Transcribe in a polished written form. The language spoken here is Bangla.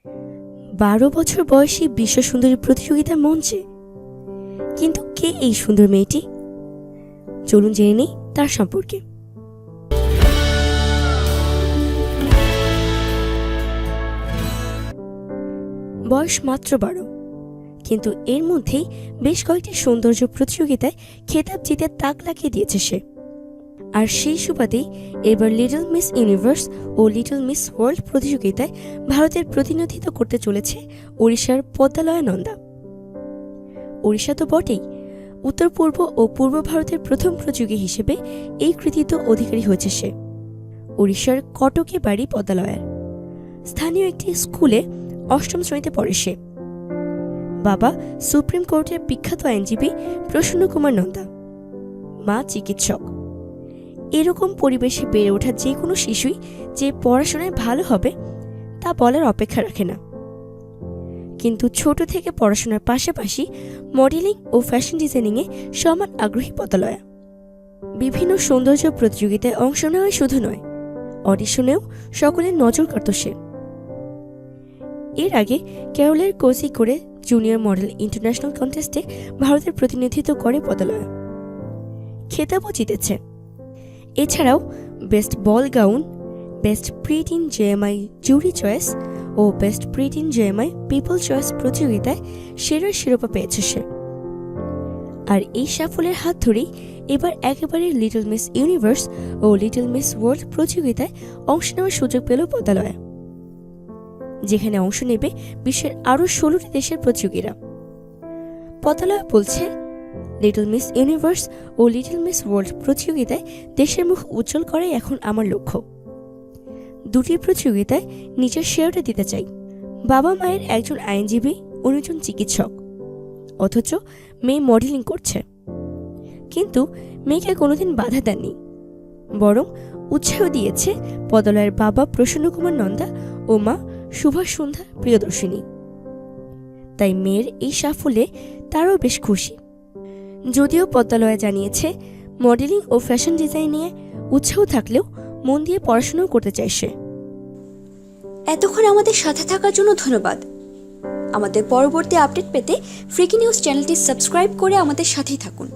12 বছর বয়সী বিশ্ব সুন্দরী প্রতিযোগিতার মঞ্চে। কিন্তু কে এই সুন্দর মেয়েটি? চলুন জেনে নেই তার সম্পর্কে। বয়স মাত্র 12, কিন্তু এর মধ্যেই বেশ কয়েকটি সৌন্দর্য প্রতিযোগিতায় খেতাব জিতে তাক লাগিয়ে দিয়েছে সে। আর সেই সুবাদেই এবার লিটল মিস ইউনিভার্স ও লিটল মিস ওয়ার্ল্ড প্রতিযোগিতায় ভারতের প্রতিনিধিত্ব করতে চলেছে ওড়িশার পদ্মালয়া নন্দা। ওড়িশা তো বটেই, উত্তর পূর্ব ও পূর্ব ভারতের প্রথম প্রতিযোগী হিসেবে এই কৃতিত্ব অধিকারী হয়েছে সে। ওড়িশার কটকে বাড়ি পদ্মালয়ার। স্থানীয় একটি স্কুলে 8ম শ্রেণীতে পড়ে সে। বাবা সুপ্রিম কোর্টের বিখ্যাত আইনজীবী প্রসন্ন কুমার নন্দা, মা চিকিৎসক। এরকম পরিবেশে বেড়ে ওঠা যে কোনো শিশুই যে পড়াশোনায় ভালো হবে তা বলার অপেক্ষা রাখে না। কিন্তু ছোট থেকে পড়াশোনার পাশাপাশি মডেলিং ও ফ্যাশন ডিজাইনিংয়ে সমান আগ্রহী পদ্মালয়া। বিভিন্ন সৌন্দর্য প্রতিযোগিতায় অংশ নেওয়া শুধু নয়, অডিশনেও সকলের নজর কাড়ত সে। এর আগে কেরলের কোঝিকোড়ে জুনিয়র মডেল ইন্টারন্যাশনাল কন্টেস্টে ভারতের প্রতিনিধিত্ব করে পদ্মালয়া, খেতাবও জিতেছে। এছাড়াও best ball gown, best pretty in JMI jury choice ও best pretty in JMI people choice প্রতিযোগিতায় সেরার শিরোপা পেয়েছে সে। আর এই সাফল্যের হাত ধরেই এবার একেবারে লিটল মিস ইউনিভার্স ও লিটল মিস ওয়ার্ল্ড প্রতিযোগিতায় অংশ নেওয়ার সুযোগ পেল পদ্মালয়া, যেখানে অংশ নেবে বিশ্বের আরও 16টি দেশের প্রতিযোগীরা। পদ্মালয়া বলছে, লিটল মিস ইউনিভার্স ও লিটল মিস ওয়ার্ল্ড প্রতিযোগিতায় দেশের মুখ উজ্জ্বল করাই এখন আমার লক্ষ্য। দুটি প্রতিযোগিতায় নিজের শেয়ারটা দিতে চাই। বাবা মায়ের একজন আইনজীবী, অন্যজন চিকিৎসক, অথচ মেয়ে মডেলিং করছে। কিন্তু মেয়েকে কোনোদিন বাধা দেননি, বরং উৎসাহ দিয়েছে পদ্মালয়ের বাবা প্রসন্ন কুমার নন্দা ও মা সুভাষ সন্ধ্যা প্রিয়দর্শিনী। তাই মেয়ের এই সাফল্যে তারাও বেশ খুশি। যদিও পদ্মালয়া জানিয়েছে মডেলিং ও ফ্যাশন ডিজাইন নিয়ে উৎসাহ থাকলেও মন দিয়ে পড়াশোনাও করতে চায় সে। এতক্ষণ আমাদের সাথে থাকার জন্য ধন্যবাদ। আমাদের পরবর্তী আপডেট পেতে ফ্রিকি নিউজ চ্যানেলটি সাবস্ক্রাইব করে আমাদের সাথেই থাকুন।